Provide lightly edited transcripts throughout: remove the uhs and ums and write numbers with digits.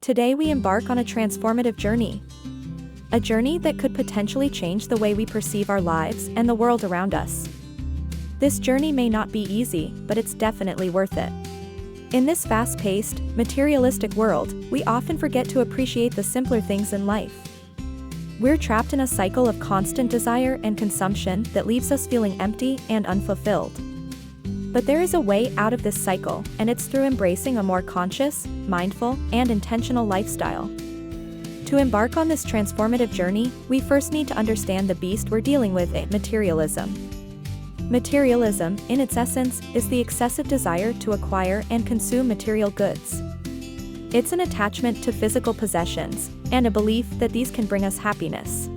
Today we embark on a transformative journey. A journey that could potentially change the way we perceive our lives and the world around us. This journey may not be easy, but it's definitely worth it. In this fast-paced, materialistic world, we often forget to appreciate the simpler things in life. We're trapped in a cycle of constant desire and consumption that leaves us feeling empty and unfulfilled. But there is a way out of this cycle, and it's through embracing a more conscious, mindful, and intentional lifestyle. To embark on this transformative journey, we first need to understand the beast we're dealing with: materialism. Materialism, in its essence, is the excessive desire to acquire and consume material goods. It's an attachment to physical possessions, and a belief that these can bring us happiness.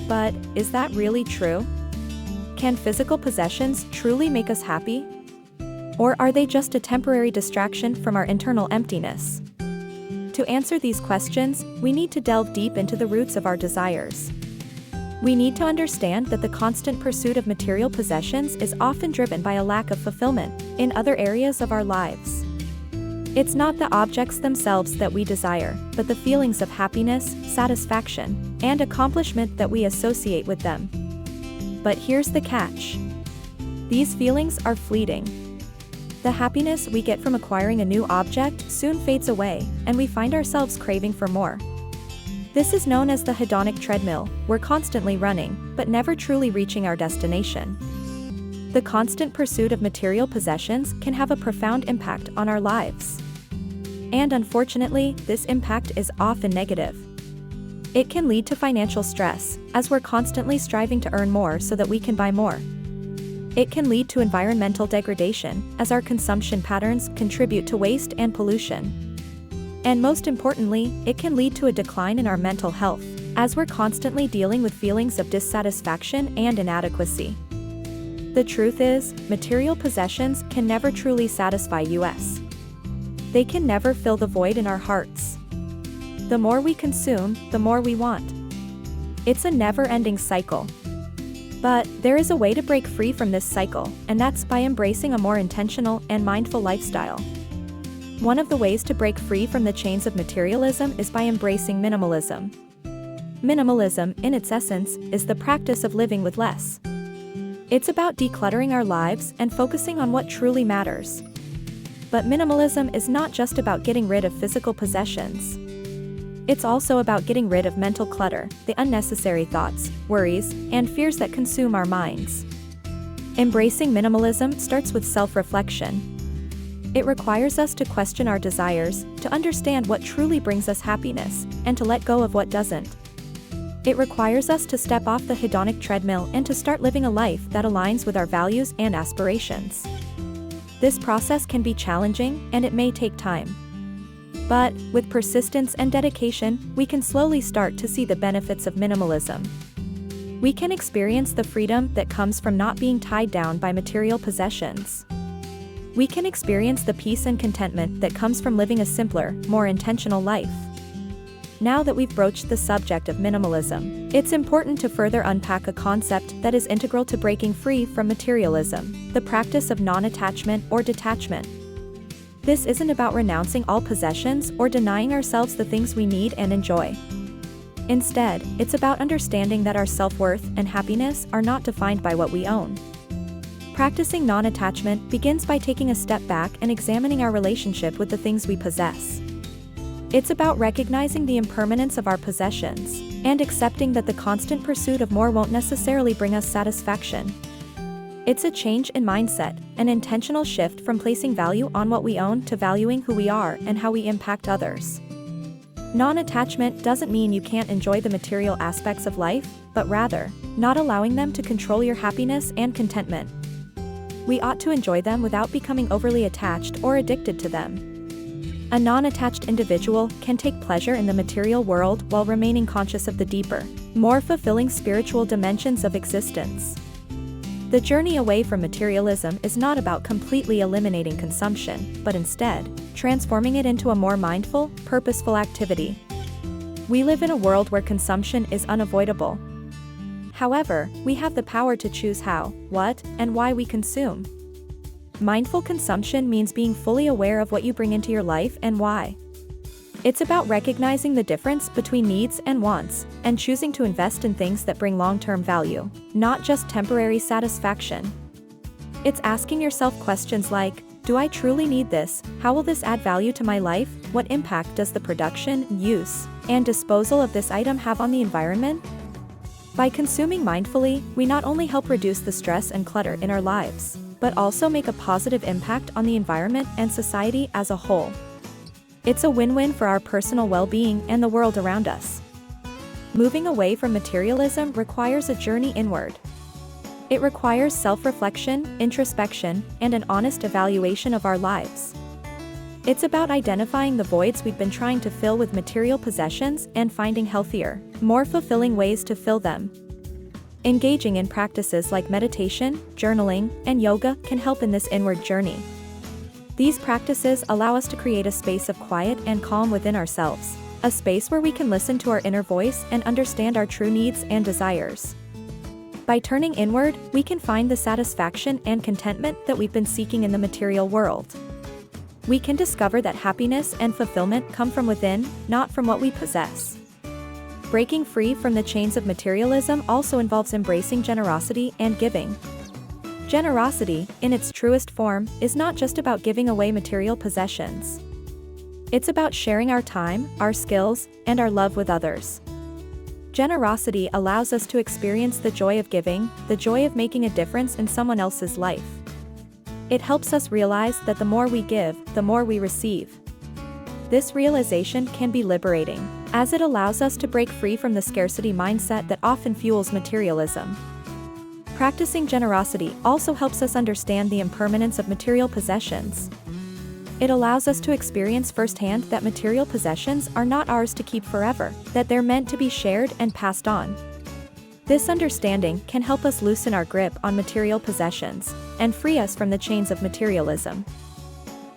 But, is that really true? Can physical possessions truly make us happy? Or are they just a temporary distraction from our internal emptiness? To answer these questions, we need to delve deep into the roots of our desires. We need to understand that the constant pursuit of material possessions is often driven by a lack of fulfillment in other areas of our lives. It's not the objects themselves that we desire, but the feelings of happiness, satisfaction, and accomplishment that we associate with them. But here's the catch. These feelings are fleeting. The happiness we get from acquiring a new object soon fades away, and we find ourselves craving for more. This is known as the hedonic treadmill. We're constantly running, but never truly reaching our destination. The constant pursuit of material possessions can have a profound impact on our lives. And unfortunately, this impact is often negative. It can lead to financial stress, as we're constantly striving to earn more so that we can buy more. It can lead to environmental degradation, as our consumption patterns contribute to waste and pollution. And most importantly, it can lead to a decline in our mental health, as we're constantly dealing with feelings of dissatisfaction and inadequacy. The truth is, material possessions can never truly satisfy us. They can never fill the void in our hearts. The more we consume, the more we want. It's a never-ending cycle. But there is a way to break free from this cycle, and that's by embracing a more intentional and mindful lifestyle. One of the ways to break free from the chains of materialism is by embracing minimalism. Minimalism, in its essence, is the practice of living with less. It's about decluttering our lives and focusing on what truly matters. But minimalism is not just about getting rid of physical possessions. It's also about getting rid of mental clutter, the unnecessary thoughts, worries, and fears that consume our minds. Embracing minimalism starts with self-reflection. It requires us to question our desires, to understand what truly brings us happiness, and to let go of what doesn't. It requires us to step off the hedonic treadmill and to start living a life that aligns with our values and aspirations. This process can be challenging, and it may take time. But, with persistence and dedication, we can slowly start to see the benefits of minimalism. We can experience the freedom that comes from not being tied down by material possessions. We can experience the peace and contentment that comes from living a simpler, more intentional life. Now that we've broached the subject of minimalism, it's important to further unpack a concept that is integral to breaking free from materialism: the practice of non-attachment or detachment. This isn't about renouncing all possessions or denying ourselves the things we need and enjoy. Instead, it's about understanding that our self-worth and happiness are not defined by what we own. Practicing non-attachment begins by taking a step back and examining our relationship with the things we possess. It's about recognizing the impermanence of our possessions and accepting that the constant pursuit of more won't necessarily bring us satisfaction. It's a change in mindset, an intentional shift from placing value on what we own to valuing who we are and how we impact others. Non-attachment doesn't mean you can't enjoy the material aspects of life, but rather, not allowing them to control your happiness and contentment. We ought to enjoy them without becoming overly attached or addicted to them. A non-attached individual can take pleasure in the material world while remaining conscious of the deeper, more fulfilling spiritual dimensions of existence. The journey away from materialism is not about completely eliminating consumption, but instead, transforming it into a more mindful, purposeful activity. We live in a world where consumption is unavoidable. However, we have the power to choose how, what, and why we consume. Mindful consumption means being fully aware of what you bring into your life and why. It's about recognizing the difference between needs and wants, and choosing to invest in things that bring long-term value, not just temporary satisfaction. It's asking yourself questions like, do I truly need this? How will this add value to my life? What impact does the production, use, and disposal of this item have on the environment? By consuming mindfully, we not only help reduce the stress and clutter in our lives, but also make a positive impact on the environment and society as a whole. It's a win-win for our personal well-being and the world around us. Moving away from materialism requires a journey inward. It requires self-reflection, introspection, and an honest evaluation of our lives. It's about identifying the voids we've been trying to fill with material possessions and finding healthier, more fulfilling ways to fill them. Engaging in practices like meditation, journaling, and yoga can help in this inward journey. These practices allow us to create a space of quiet and calm within ourselves, a space where we can listen to our inner voice and understand our true needs and desires. By turning inward, we can find the satisfaction and contentment that we've been seeking in the material world. We can discover that happiness and fulfillment come from within, not from what we possess. Breaking free from the chains of materialism also involves embracing generosity and giving. Generosity, in its truest form, is not just about giving away material possessions. It's about sharing our time, our skills, and our love with others. Generosity allows us to experience the joy of giving, the joy of making a difference in someone else's life. It helps us realize that the more we give, the more we receive. This realization can be liberating, as it allows us to break free from the scarcity mindset that often fuels materialism. Practicing generosity also helps us understand the impermanence of material possessions. It allows us to experience firsthand that material possessions are not ours to keep forever, that they're meant to be shared and passed on. This understanding can help us loosen our grip on material possessions and free us from the chains of materialism.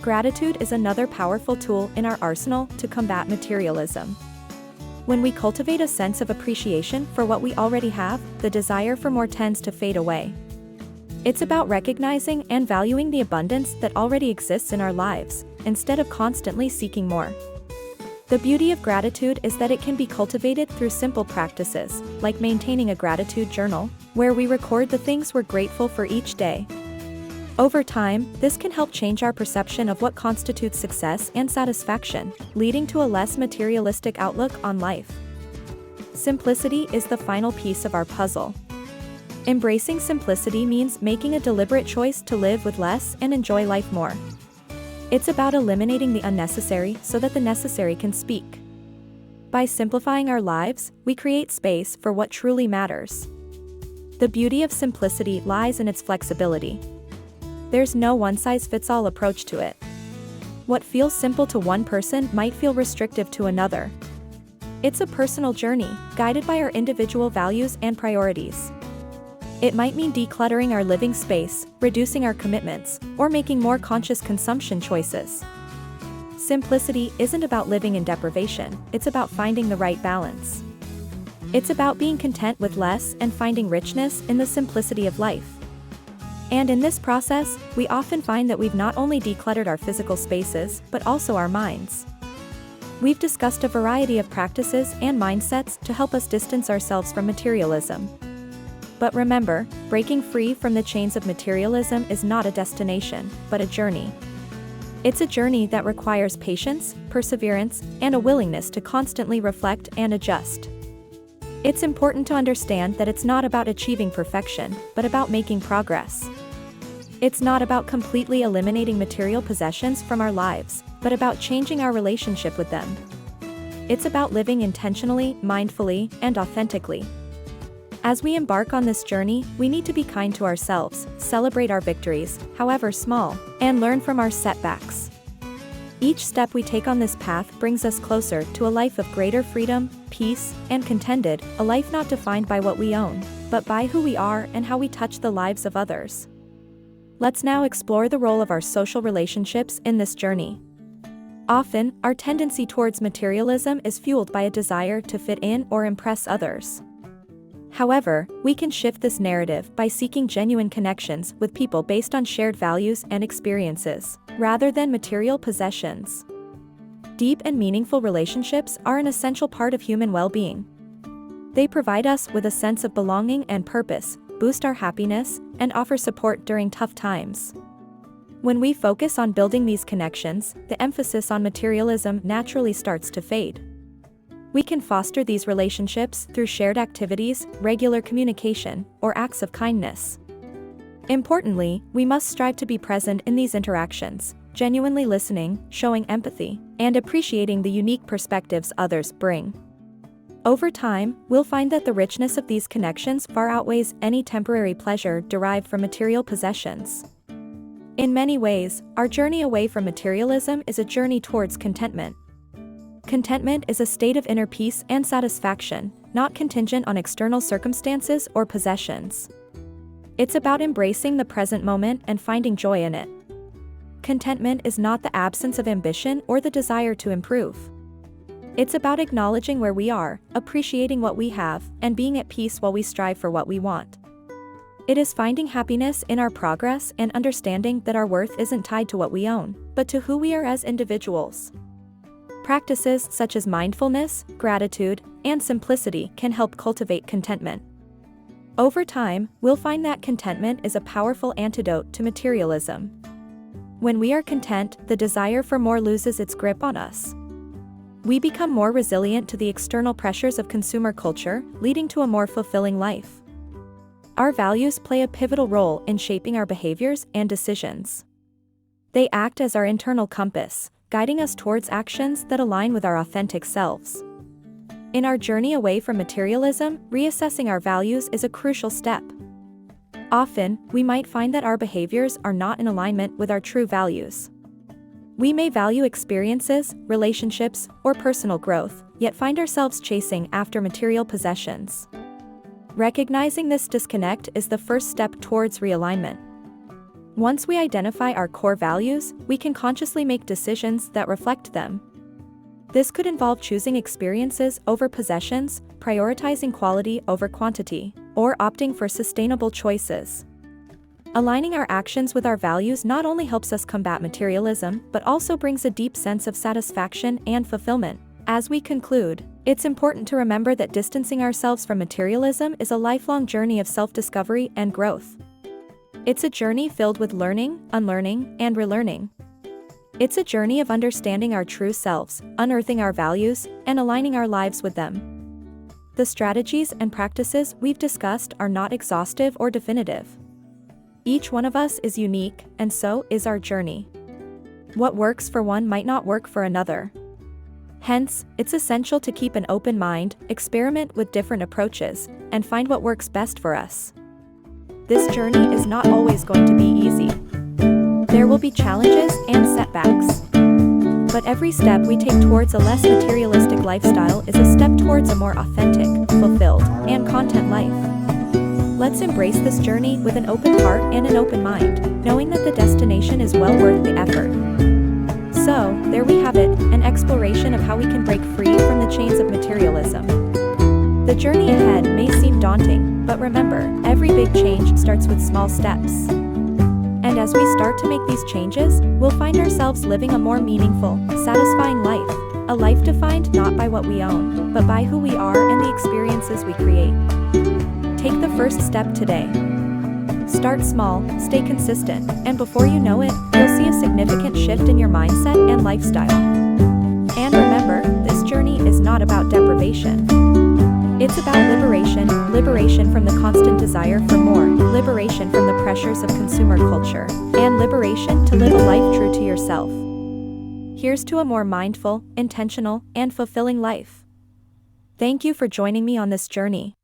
Gratitude is another powerful tool in our arsenal to combat materialism. When we cultivate a sense of appreciation for what we already have, the desire for more tends to fade away. It's about recognizing and valuing the abundance that already exists in our lives, instead of constantly seeking more. The beauty of gratitude is that it can be cultivated through simple practices, like maintaining a gratitude journal, where we record the things we're grateful for each day. Over time, this can help change our perception of what constitutes success and satisfaction, leading to a less materialistic outlook on life. Simplicity is the final piece of our puzzle. Embracing simplicity means making a deliberate choice to live with less and enjoy life more. It's about eliminating the unnecessary so that the necessary can speak. By simplifying our lives, we create space for what truly matters. The beauty of simplicity lies in its flexibility. There's no one-size-fits-all approach to it. What feels simple to one person might feel restrictive to another. It's a personal journey, guided by our individual values and priorities. It might mean decluttering our living space, reducing our commitments, or making more conscious consumption choices. Simplicity isn't about living in deprivation, it's about finding the right balance. It's about being content with less and finding richness in the simplicity of life. And in this process, we often find that we've not only decluttered our physical spaces, but also our minds. We've discussed a variety of practices and mindsets to help us distance ourselves from materialism. But remember, breaking free from the chains of materialism is not a destination, but a journey. It's a journey that requires patience, perseverance, and a willingness to constantly reflect and adjust. It's important to understand that it's not about achieving perfection, but about making progress. It's not about completely eliminating material possessions from our lives, but about changing our relationship with them. It's about living intentionally, mindfully, and authentically. As we embark on this journey, we need to be kind to ourselves, celebrate our victories, however small, and learn from our setbacks. Each step we take on this path brings us closer to a life of greater freedom, peace, and contented, a life not defined by what we own, but by who we are and how we touch the lives of others. Let's now explore the role of our social relationships in this journey. Often, our tendency towards materialism is fueled by a desire to fit in or impress others. However, we can shift this narrative by seeking genuine connections with people based on shared values and experiences, rather than material possessions. Deep and meaningful relationships are an essential part of human well-being. They provide us with a sense of belonging and purpose, boost our happiness, and offer support during tough times. When we focus on building these connections, the emphasis on materialism naturally starts to fade. We can foster these relationships through shared activities, regular communication, or acts of kindness. Importantly, we must strive to be present in these interactions, genuinely listening, showing empathy, and appreciating the unique perspectives others bring. Over time, we'll find that the richness of these connections far outweighs any temporary pleasure derived from material possessions. In many ways, our journey away from materialism is a journey towards contentment. Contentment is a state of inner peace and satisfaction, not contingent on external circumstances or possessions. It's about embracing the present moment and finding joy in it. Contentment is not the absence of ambition or the desire to improve. It's about acknowledging where we are, appreciating what we have, and being at peace while we strive for what we want. It is finding happiness in our progress and understanding that our worth isn't tied to what we own, but to who we are as individuals. Practices such as mindfulness, gratitude, and simplicity can help cultivate contentment. Over time, we'll find that contentment is a powerful antidote to materialism. When we are content, the desire for more loses its grip on us. We become more resilient to the external pressures of consumer culture, leading to a more fulfilling life. Our values play a pivotal role in shaping our behaviors and decisions. They act as our internal compass, guiding us towards actions that align with our authentic selves. In our journey away from materialism, reassessing our values is a crucial step. Often, we might find that our behaviors are not in alignment with our true values. We may value experiences, relationships, or personal growth, yet find ourselves chasing after material possessions. Recognizing this disconnect is the first step towards realignment. Once we identify our core values, we can consciously make decisions that reflect them. This could involve choosing experiences over possessions, prioritizing quality over quantity, or opting for sustainable choices. Aligning our actions with our values not only helps us combat materialism, but also brings a deep sense of satisfaction and fulfillment. As we conclude, it's important to remember that distancing ourselves from materialism is a lifelong journey of self-discovery and growth. It's a journey filled with learning, unlearning, and relearning. It's a journey of understanding our true selves, unearthing our values, and aligning our lives with them. The strategies and practices we've discussed are not exhaustive or definitive. Each one of us is unique, and so is our journey. What works for one might not work for another. Hence, it's essential to keep an open mind, experiment with different approaches, and find what works best for us. This journey is not always going to be easy. There will be challenges and setbacks. But every step we take towards a less materialistic lifestyle is a step towards a more authentic, fulfilled, and content life. Let's embrace this journey with an open heart and an open mind, knowing that the destination is well worth the effort. So, there we have it, an exploration of how we can break free from the chains of materialism. The journey ahead may seem daunting, but remember, every big change starts with small steps. And as we start to make these changes, we'll find ourselves living a more meaningful, satisfying life, a life defined not by what we own, but by who we are and the experiences we create. Take the first step today. Start small, stay consistent, and before you know it, you'll see a significant shift in your mindset and lifestyle. And remember, this journey is not about deprivation. It's about liberation from the constant desire for more, liberation from the pressures of consumer culture, and liberation to live a life true to yourself. Here's to a more mindful, intentional, and fulfilling life. Thank you for joining me on this journey.